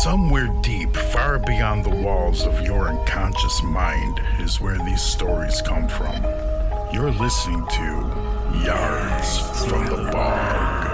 Somewhere deep, far beyond the walls of your unconscious mind is where these stories come from. You're listening to Yarns from the Bog.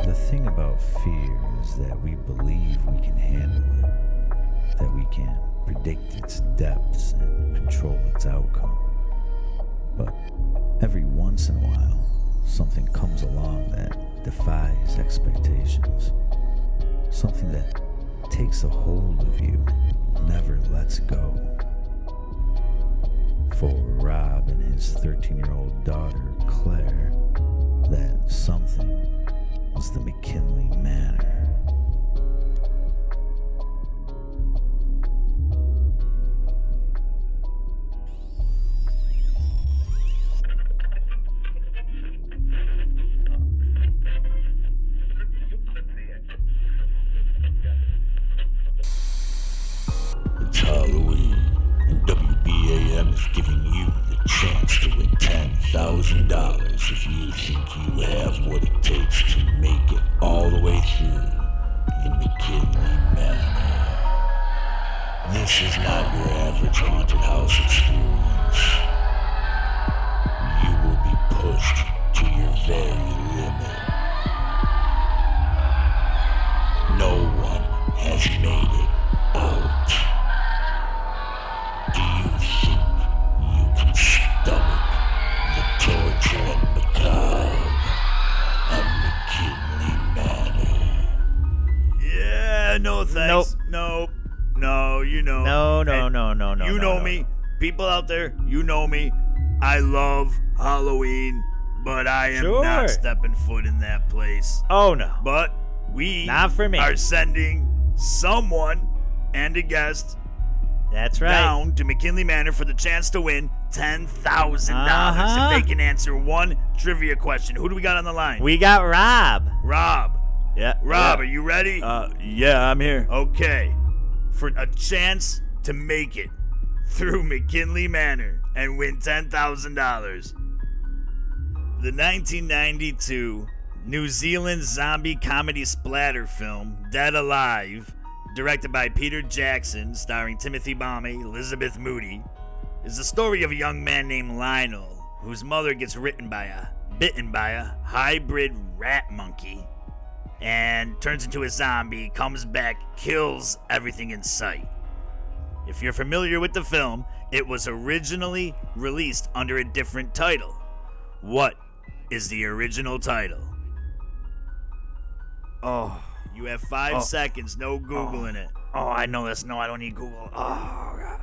The thing about fear is that we believe we can handle it, that we can predict its depths and control its outcome. But every once in a while, something comes along that defies expectations. Something that takes a hold of you and never lets go. For Rob and his 13-year-old daughter, Claire, that something was the McKinley Manor. It's Halloween, and WBAM is giving you the chance to win $10,000 if you think you have what it takes to make it all the way through the McKinley Manor. This is not your average haunted house experience. You will be pushed to your very limit. No one has made it out. Do you think you can stomach the torture and macabre of McKinley Manor? Yeah, no thanks. Nope. No, you know. No. You know me. People out there, you know me. I love Halloween, but I am Sure. not stepping foot in that place. Oh, no. But we Not for me. are sending someone and a guest That's right. down to McKinley Manor for the chance to win $10,000 Uh-huh. if they can answer one trivia question. Who do we got on the line? We got Rob. Rob. Yeah. Rob, are you ready? Yeah, I'm here. Okay. For a chance to make it through McKinley Manor and win $10,000. The 1992 New Zealand zombie comedy splatter film Dead Alive, directed by Peter Jackson, starring Timothy Balmy, Elizabeth Moody, is the story of a young man named Lionel whose mother gets bitten by a hybrid rat monkey and turns into a zombie, comes back, kills everything in sight. If you're familiar with the film, it was originally released under a different title. What is the original title? Oh, You have 5 seconds, no Googling it. I know this. No, I don't need Google. Oh,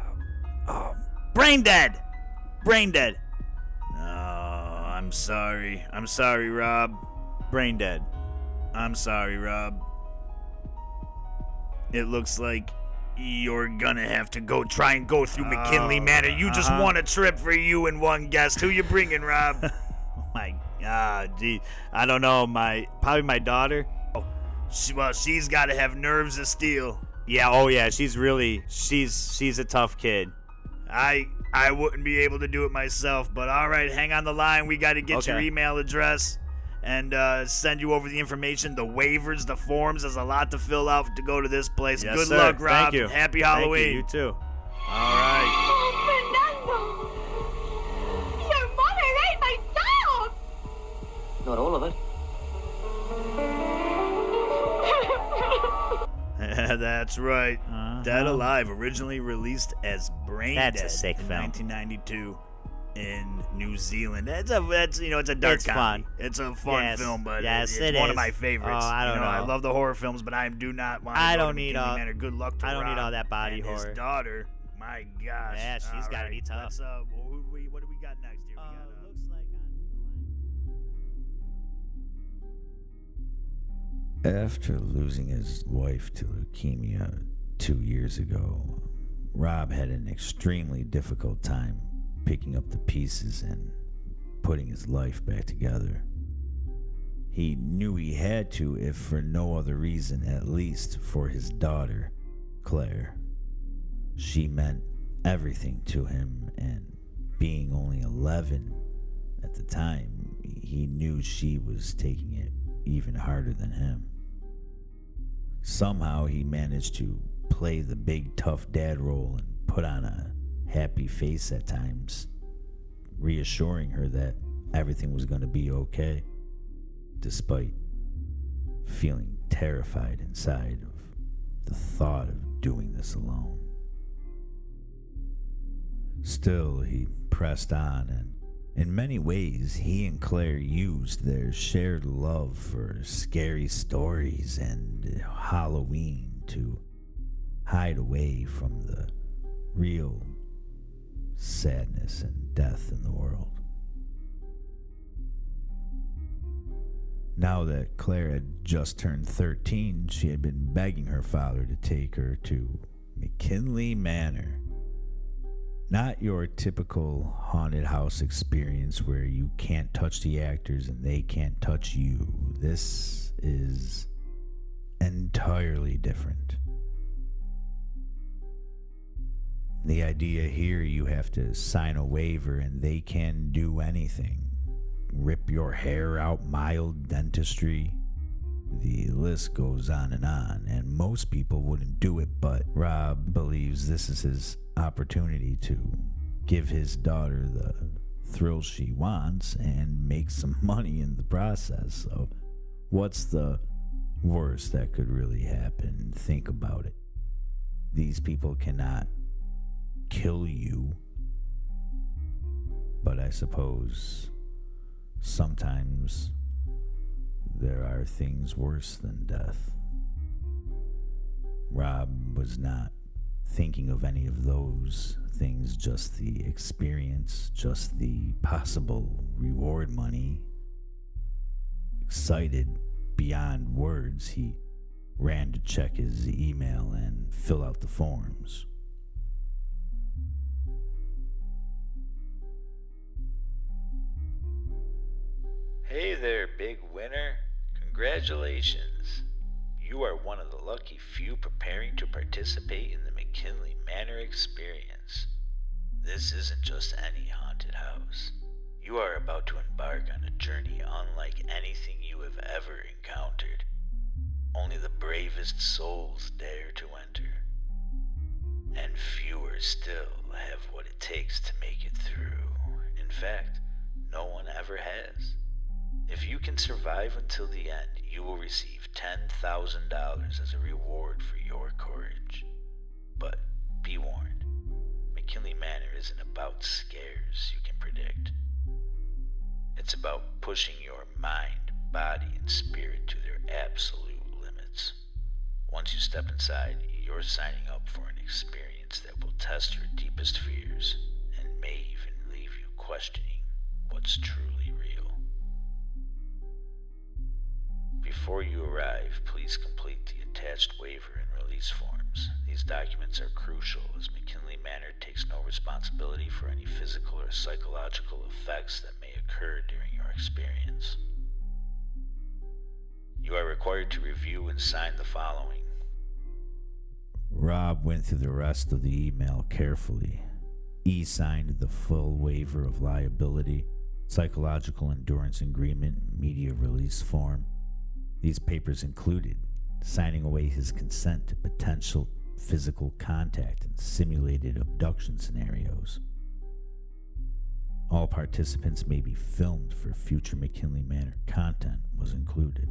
God. Brain dead! Brain dead. Oh, I'm sorry. I'm sorry, Rob. Brain dead. I'm sorry, Rob. It looks like you're gonna have to try and go through McKinley Manor. You just won a trip for you and one guest. Who you bringing, Rob? Oh, my God. Gee, I don't know. Probably my daughter. She's got to have nerves of steel. Yeah. Oh, yeah. She's a tough kid. I wouldn't be able to do it myself, but all right, hang on the line. We got to get your email address and send you over the information, the waivers, the forms. There's a lot to fill out to go to this place. Yes, Good sir. luck, Rob. Thank you. Happy Halloween. Thank you. You too. All right. Oh, Fernando! Your mother ate my dog! Not all of it. That's right. Dead Alive, originally released as Brain That's Dead a sick in film. 1992. in New Zealand. It's a dark It's comedy. fun. It's a fun Yes. film, but Yes, it's it one is. of my favorites. Oh, I don't know. I love the horror films, but I do not want to I go don't to need McKinley all- Manor. Good luck to I don't need Rob all that body and horror. his daughter. My gosh. Yeah, she's All gotta be right, tough. let's, what do we got next here? Looks like After losing his wife to leukemia 2 years ago, Rob had an extremely difficult time picking up the pieces and putting his life back together. He knew he had to, if for no other reason, at least for his daughter, Claire. She meant everything to him, and being only 11 at the time, he knew she was taking it even harder than him. Somehow he managed to play the big tough dad role and put on a happy face at times, reassuring her that everything was going to be okay, despite feeling terrified inside of the thought of doing this alone. Still, he pressed on, and in many ways, he and Claire used their shared love for scary stories and Halloween to hide away from the real sadness and death in the world. Now that Claire had just turned 13, she had been begging her father to take her to McKinley Manor. Not your typical haunted house experience where you can't touch the actors and they can't touch you. This is entirely different. The idea here, you have to sign a waiver and they can do anything. Rip your hair out, mild dentistry. The list goes on, and most people wouldn't do it, but Rob believes this is his opportunity to give his daughter the thrill she wants and make some money in the process. So what's the worst that could really happen? Think about it. These people cannot kill you, but I suppose sometimes there are things worse than death. Rob was not thinking of any of those things, just the experience, just the possible reward money. Excited beyond words, he ran to check his email and fill out the forms. Hey there, big winner. Congratulations. You are one of the lucky few preparing to participate in the McKinley Manor experience. This isn't just any haunted house. You are about to embark on a journey unlike anything you have ever encountered. Only the bravest souls dare to enter. And fewer still have what it takes to make it through. In fact, no one ever has. If you can survive until the end, you will receive $10,000 as a reward for your courage. But be warned, McKinley Manor isn't about scares you can predict. It's about pushing your mind, body, and spirit to their absolute limits. Once you step inside, you're signing up for an experience that will test your deepest fears and may even leave you questioning what's truly real. Before you arrive, please complete the attached waiver and release forms. These documents are crucial as McKinley Manor takes no responsibility for any physical or psychological effects that may occur during your experience. You are required to review and sign the following. Rob went through the rest of the email carefully. He signed the full waiver of liability, psychological endurance agreement, media release form. These papers included signing away his consent to potential physical contact and simulated abduction scenarios. All participants may be filmed for future McKinley Manor content was included.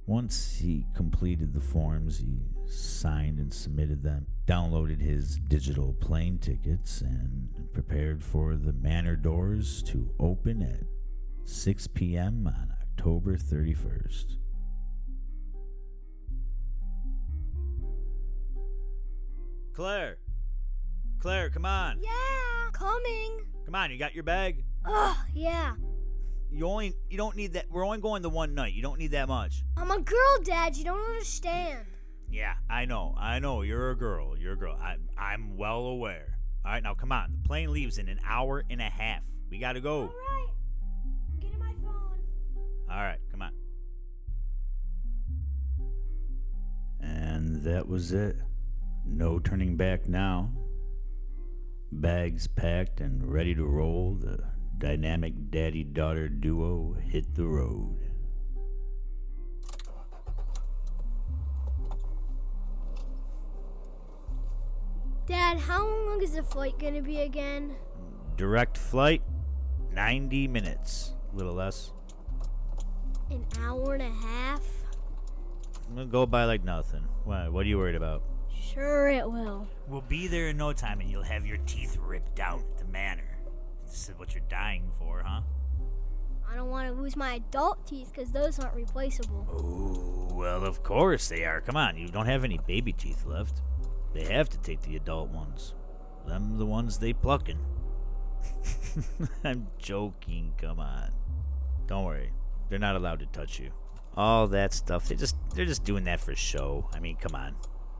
Once he completed the forms, he signed and submitted them, downloaded his digital plane tickets, and prepared for the manor doors to open at 6 p.m. on October 31st. Claire, come on. Yeah, coming. Come on, you got your bag? Oh, yeah. You don't need that. We're only going the one night. You don't need that much. I'm a girl, Dad. You don't understand. Yeah, I know. You're a girl. I'm well aware. All right, now come on. The plane leaves in an hour and a half. We gotta go. All right. I'm getting my phone. All right, come on. And that was it. No turning back now. Bags packed and ready to roll, the dynamic daddy-daughter duo hit the road. Dad, how long is the flight gonna be again? Direct flight, 90 minutes. A little less. An hour and a half? We'll go by like nothing. What are you worried about? Sure it will. We'll be there in no time and you'll have your teeth ripped out at the manor. This is what you're dying for, huh? I don't want to lose my adult teeth because those aren't replaceable. Oh, well, of course they are. Come on, you don't have any baby teeth left. They have to take the adult ones. Them the ones they pluckin'. I'm joking, come on. Don't worry. They're not allowed to touch you. All that stuff, they're just doing that for show. I mean, come on.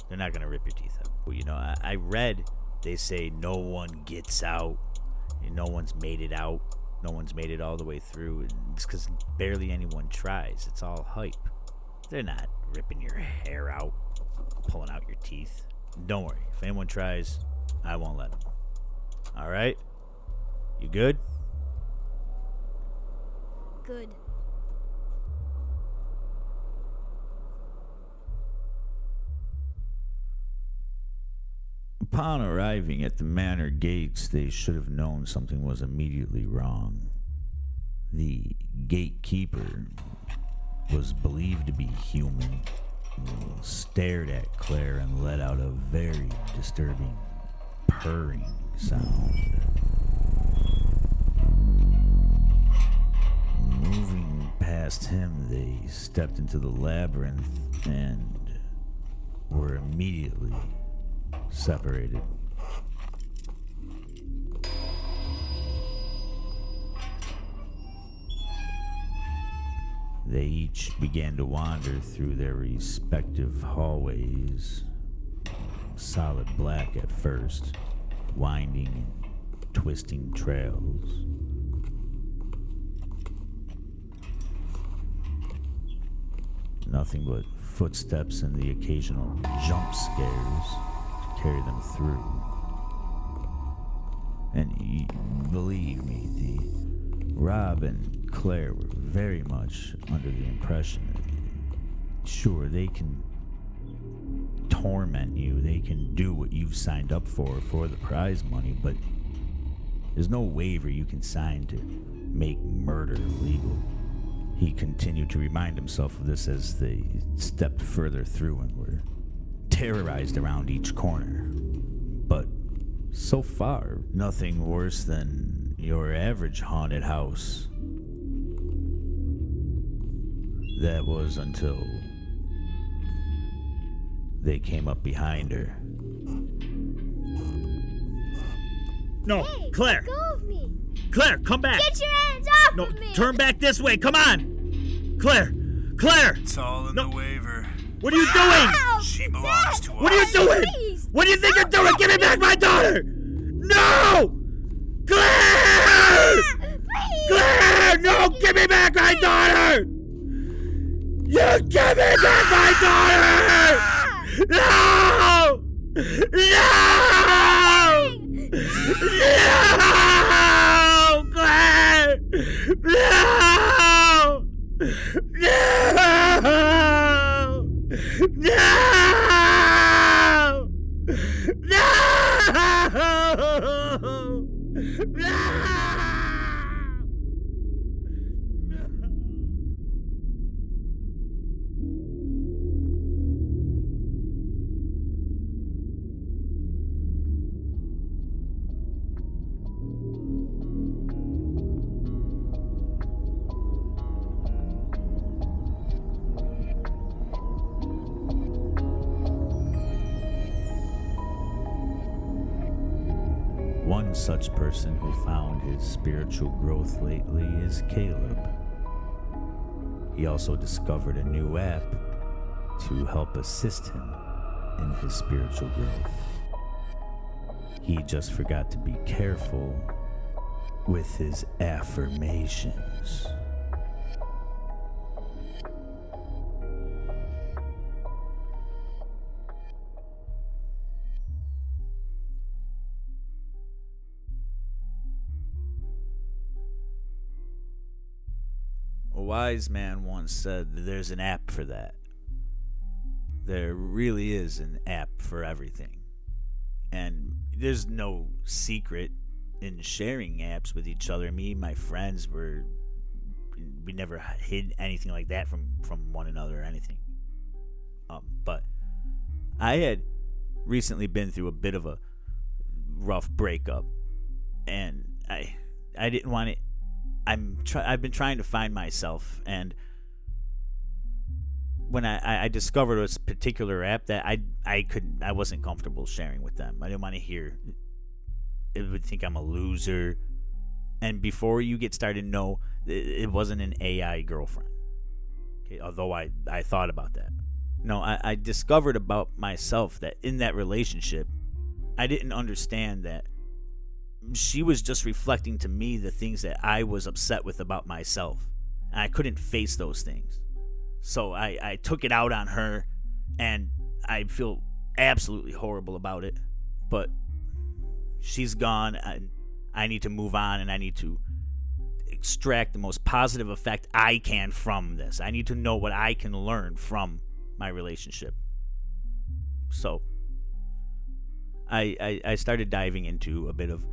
They're not gonna rip your teeth out. Well, you know, I read they say no one gets out. No one's made it out. No one's made it all the way through. It's because barely anyone tries. It's all hype. They're not ripping your hair out, pulling out your teeth. Don't worry. If anyone tries, I won't let them. All right? You good? Good. Upon arriving at the manor gates, they should have known something was immediately wrong. The gatekeeper was believed to be human, stared at Claire and let out a very disturbing purring sound. Moving past him, they stepped into the labyrinth and were immediately separated. They each began to wander through their respective hallways, solid black at first, winding and twisting trails. Nothing but footsteps and the occasional jump scares to carry them through. And believe me, Rob and Claire were very much under the impression that, sure, they can torment you, they can do what you've signed up for the prize money, but there's no waiver you can sign to make murder legal. He continued to remind himself of this as they stepped further through and were terrorized around each corner. But so far, nothing worse than your average haunted house. That was until they came up behind her. No, Hey, Claire! let go of me! Claire, come back! Get your hands off No, of me! turn back this way, come on! Claire! Claire! It's all in No. the waiver. What are you doing? Ow! She belongs to What are you us. doing? Please! What do you think you're doing? Give me back my daughter! No! Claire! Please! Claire! No! Give me back my daughter! You give me back my daughter! No! No! No! Claire! No! No! No! No! One such person who found his spiritual growth lately is Caleb. He also discovered a new app to help assist him in his spiritual growth. He just forgot to be careful with his affirmations. A wise man once said that there's an app for that. There really is an app for everything. And there's no secret in sharing apps with each other. Me and my friends we never hid anything like that from one another or anything. But I had recently been through a bit of a rough breakup, and I didn't want it. I've been trying to find myself, and when I discovered this particular app that I wasn't comfortable sharing with them. I didn't want to hear it would think I'm a loser. And before you get started, no, it wasn't an AI girlfriend. Okay, although I thought about that. No, I discovered about myself that in that relationship, I didn't understand that she was just reflecting to me the things that I was upset with about myself. And I couldn't face those things. So I took it out on her, and I feel absolutely horrible about it. But she's gone. I need to move on, and I need to extract the most positive effect I can from this. I need to know what I can learn from my relationship. So I started diving into a bit of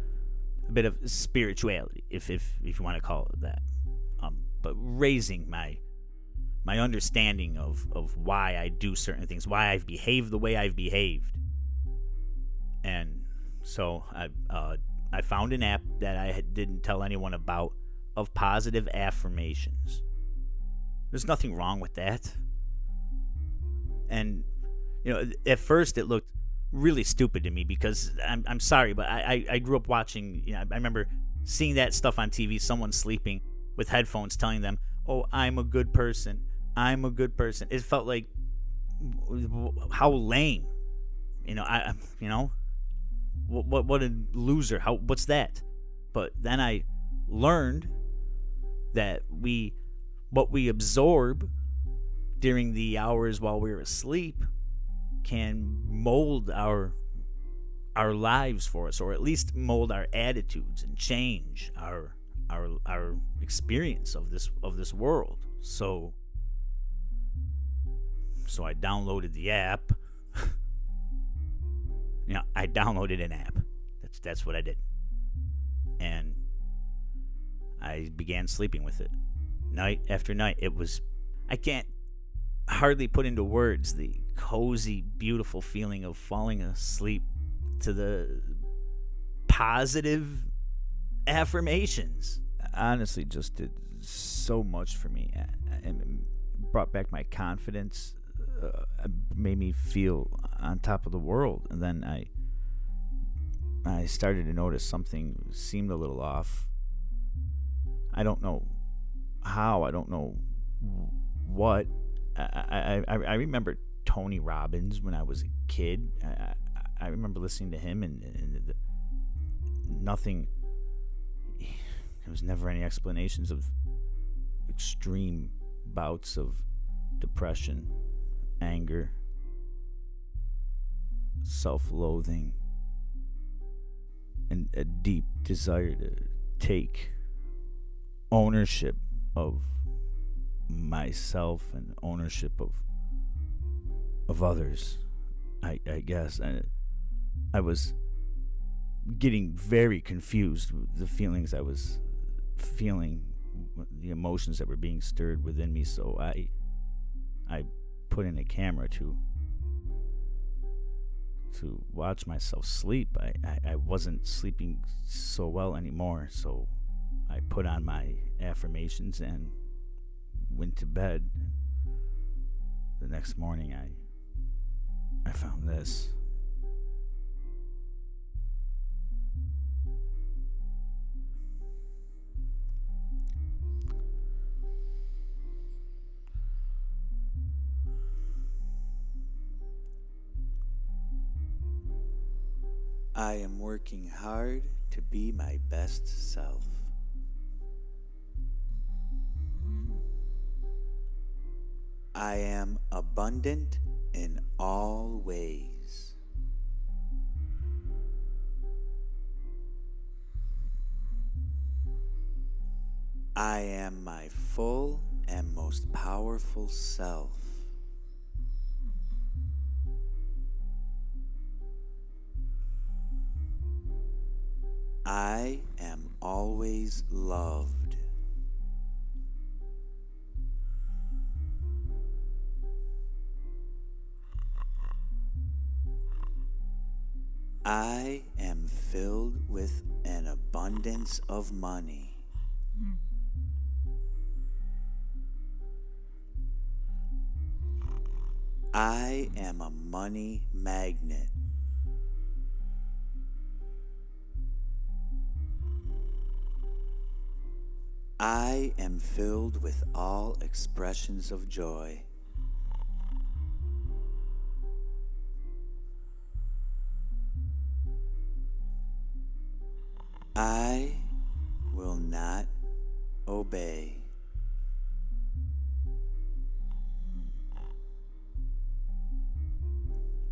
spirituality, if you want to call it that. But raising my understanding of why I do certain things, why I've behaved the way I've behaved. And so I found an app that I didn't tell anyone about of positive affirmations. There's nothing wrong with that. And at first it looked really stupid to me because I'm sorry, but I grew up watching. I remember seeing that stuff on TV. Someone sleeping with headphones, telling them, "Oh, I'm a good person. I'm a good person." It felt like how lame. What a loser. What's that? But then I learned that what we absorb during the hours while we're asleep can mold our lives for us, or at least mold our attitudes and change our experience of this world. So I downloaded the app. I downloaded an app. That's what I did. And I began sleeping with it. Night after night. I can't hardly put into words the cozy, beautiful feeling of falling asleep to the positive affirmations. Honestly, just did so much for me, and brought back my confidence. Made me feel on top of the world. And then I started to notice something seemed a little off. I don't know how. I don't know what. I remember Tony Robbins when I was a kid. I remember listening to him, and nothing. There was never any explanations of extreme bouts of depression, anger, self-loathing, and a deep desire to take ownership of myself and ownership of others. I guess I was getting very confused with the feelings I was feeling, the emotions that were being stirred within me. So I put in a camera to watch myself sleep. I wasn't sleeping so well anymore, so I put on my affirmations and went to bed. The next morning I found this. I am working hard to be my best self. I am abundant in all ways. I am my full and most powerful self. I am always loved. I am filled with an abundance of money. I am a money magnet. I am filled with all expressions of joy. I will not obey.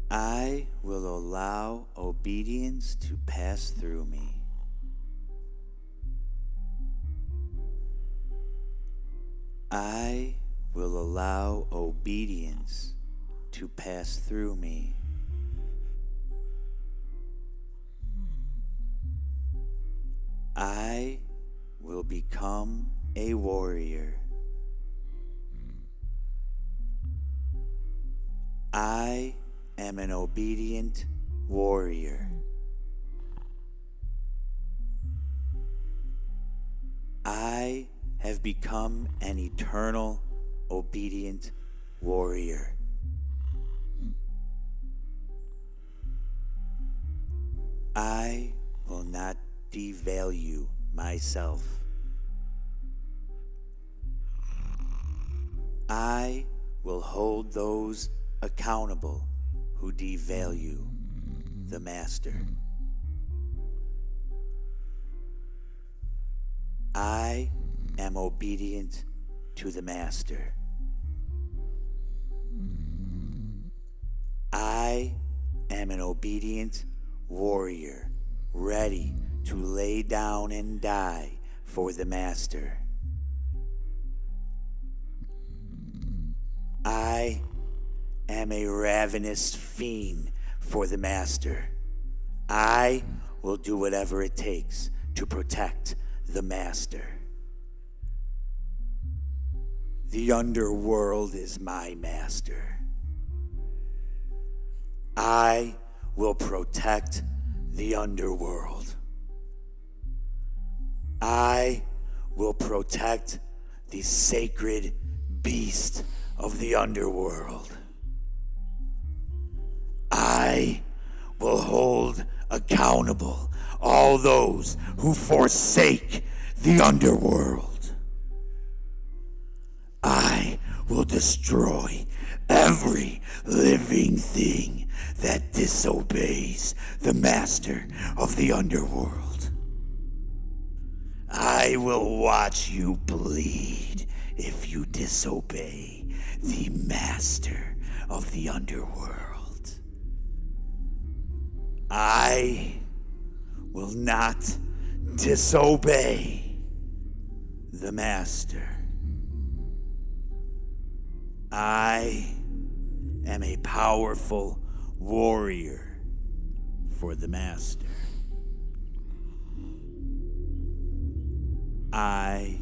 I will allow obedience to pass through me. I will allow obedience to pass through me. I will become a warrior. I am an obedient warrior. I have become an eternal, obedient warrior. I will not devalue myself. I will hold those accountable who devalue the master. I am obedient to the master. I am an obedient warrior, ready to lay down and die for the master. I am a ravenous fiend for the master. I will do whatever it takes to protect the master. The underworld is my master. I will protect the underworld. I will protect the sacred beast of the underworld. I will hold accountable all those who forsake the underworld. I will destroy every living thing that disobeys the master of the underworld. I will watch you bleed if you disobey the master of the underworld. I will not disobey the master. I am a powerful warrior for the master. I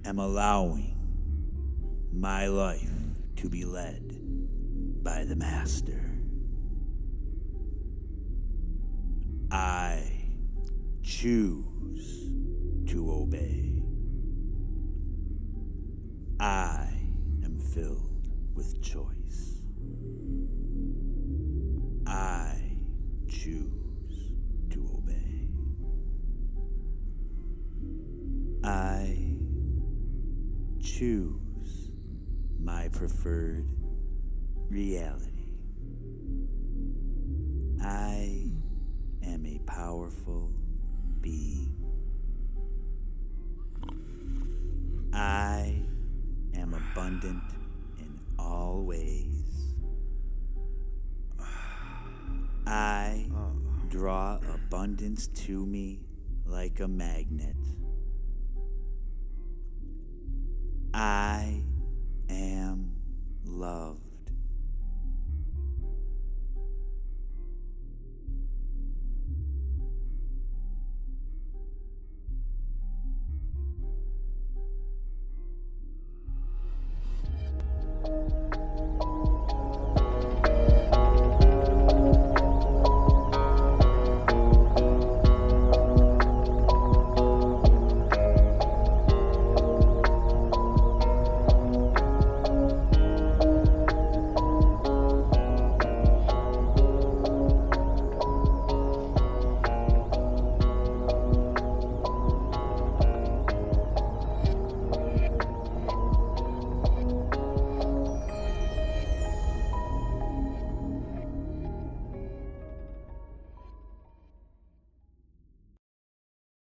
am allowing my life to be led by the master. I choose to obey. I am filled with choice. I choose to obey. I choose my preferred reality. I powerful being. I am abundant in all ways. I draw abundance to me like a magnet. I am love.